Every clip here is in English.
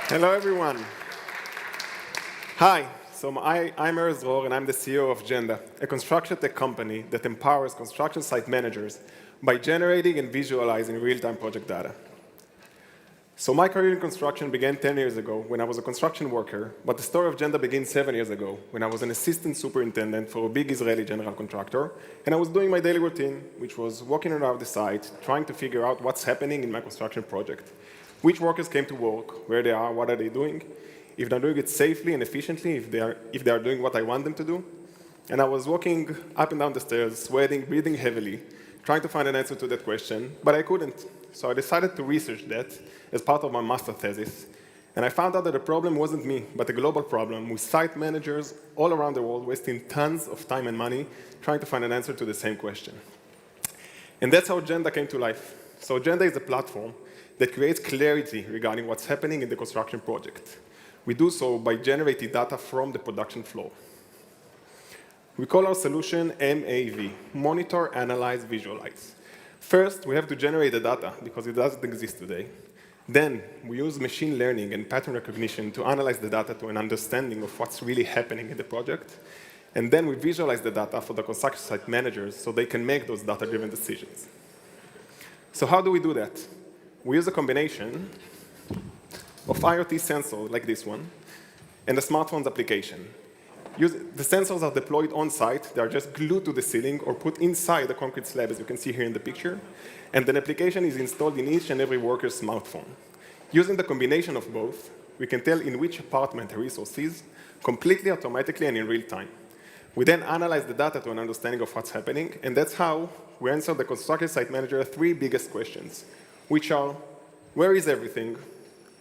Hello, everyone. Hi, I'm Erez Dror, and I'm the CEO of Genda, a construction tech company that empowers construction site managers by generating and visualizing real-time project data. So my career in construction began 10 years ago when I was a construction worker, but the story of Genda began 7 years ago when I was an assistant superintendent for a big Israeli general contractor, and I was doing my daily routine, which was walking around the site, trying to figure out what's happening in my construction project. Which workers came to work, where they are, what are they doing, if they're doing it safely and efficiently, if they are doing what I want them to do. And I was walking up and down the stairs, sweating, breathing heavily, trying to find an answer to that question, but I couldn't. So I decided to research that as part of my master thesis. And I found out that the problem wasn't me, but a global problem with site managers all around the world wasting tons of time and money trying to find an answer to the same question. And that's how Genda came to life. So Genda is a platform that creates clarity regarding what's happening in the construction project. We do so by generating data from the production flow. We call our solution MAV, Monitor, Analyze, Visualize. First, we have to generate the data because it doesn't exist today. Then, we use machine learning and pattern recognition to analyze the data to an understanding of what's really happening in the project. And then we visualize the data for the construction site managers so they can make those data-driven decisions. So how do we do that? We use a combination of IoT sensors like this one and a smartphone's application. The sensors are deployed on site. They are just glued to the ceiling or put inside the concrete slab, as you can see here in the picture. And an application is installed in each and every worker's smartphone. Using the combination of both, we can tell in which apartment a resource is completely automatically and in real time. We then analyze the data to an understanding of what's happening, and that's how we answer the construction site manager three biggest questions, which are, where is everything,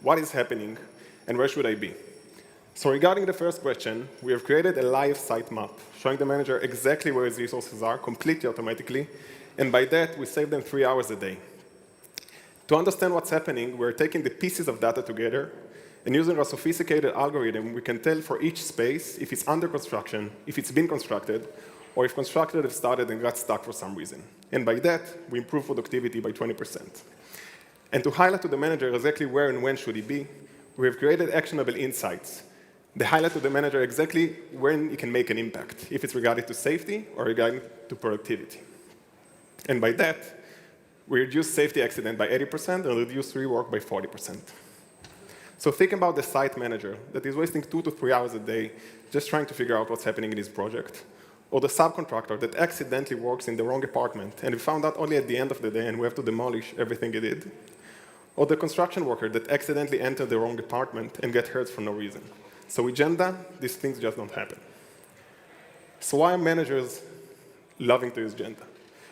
what is happening, and where should I be? So regarding the first question, we have created a live site map, showing the manager exactly where his resources are, completely automatically, and by that, we save them 3 hours a day. To understand what's happening, we're taking the pieces of data together, and using a sophisticated algorithm, we can tell for each space if it's under construction, if it's been constructed, or if construction has started and got stuck for some reason. And by that, we improve productivity by 20%. And to highlight to the manager exactly where and when should he be, we have created actionable insights. They highlight to the manager exactly when he can make an impact, if it's regarding to safety or regarding to productivity. And by that, we reduce safety accident by 80% and reduce rework by 40%. So think about the site manager that is wasting 2 to 3 hours a day just trying to figure out what's happening in his project, or the subcontractor that accidentally works in the wrong apartment and we found out only at the end of the day and we have to demolish everything he did, or the construction worker that accidentally entered the wrong apartment and get hurt for no reason. So with Genda, these things just don't happen. So why are managers loving to use Genda?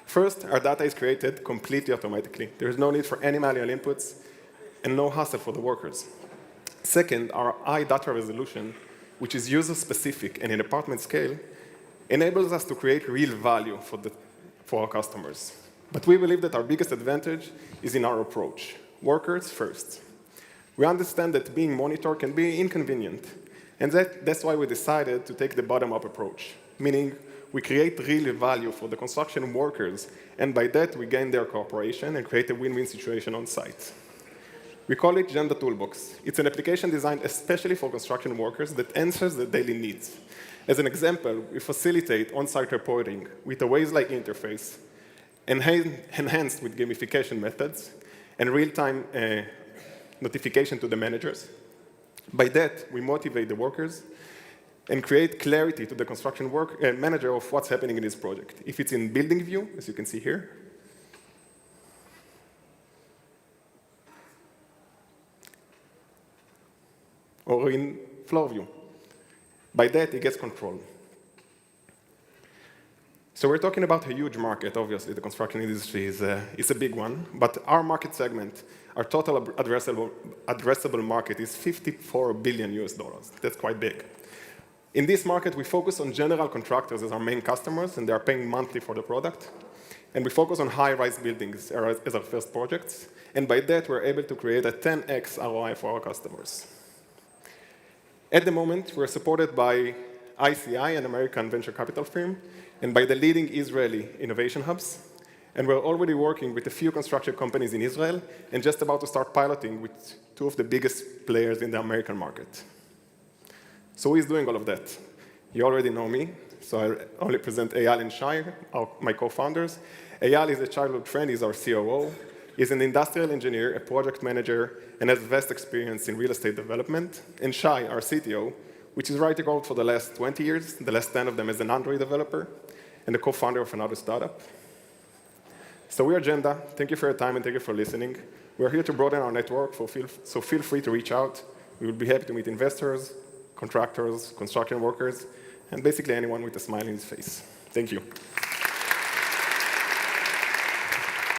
First, our data is created completely automatically. There is no need for any manual inputs and no hassle for the workers. Second, our high data resolution, which is user-specific and in apartment scale, enables us to create real value for our customers. But we believe that our biggest advantage is in our approach. Workers first. We understand that being monitored can be inconvenient, and that's why we decided to take the bottom-up approach, meaning we create real value for the construction workers, and by that we gain their cooperation and create a win-win situation on site. We call it Genda Toolbox. It's an application designed especially for construction workers that answers their daily needs. As an example, we facilitate on-site reporting with a Waze-like interface, enhanced with gamification methods, and real-time notification to the managers. By that, we motivate the workers and create clarity to the construction manager of what's happening in his project. If it's in building view, as you can see here, or in floor view. By that, he gets control. So we're talking about a huge market. Obviously, the construction industry is a big one, but our market segment, our total addressable market is $54 billion US. That's quite big. In this market, we focus on general contractors as our main customers, and they are paying monthly for the product. And we focus on high-rise buildings as our first projects. And by that, we're able to create a 10x ROI for our customers. At the moment, we're supported by ICI, an American venture capital firm, and by the leading Israeli innovation hubs. And we're already working with a few construction companies in Israel and just about to start piloting with two of the biggest players in the American market. So who is doing all of that? You already know me, so I only present Eyal and Shai, my co-founders. Eyal is a childhood friend, he's our COO. He's an industrial engineer, a project manager, and has vast experience in real estate development. And Shai, our CTO, which is writing code for the last 20 years, the last 10 of them as an Android developer, and the co-founder of another startup. So we are Genda. Thank you for your time and thank you for listening. We're here to broaden our network, so feel free to reach out. We would be happy to meet investors, contractors, construction workers, and basically anyone with a smile in his face. Thank you.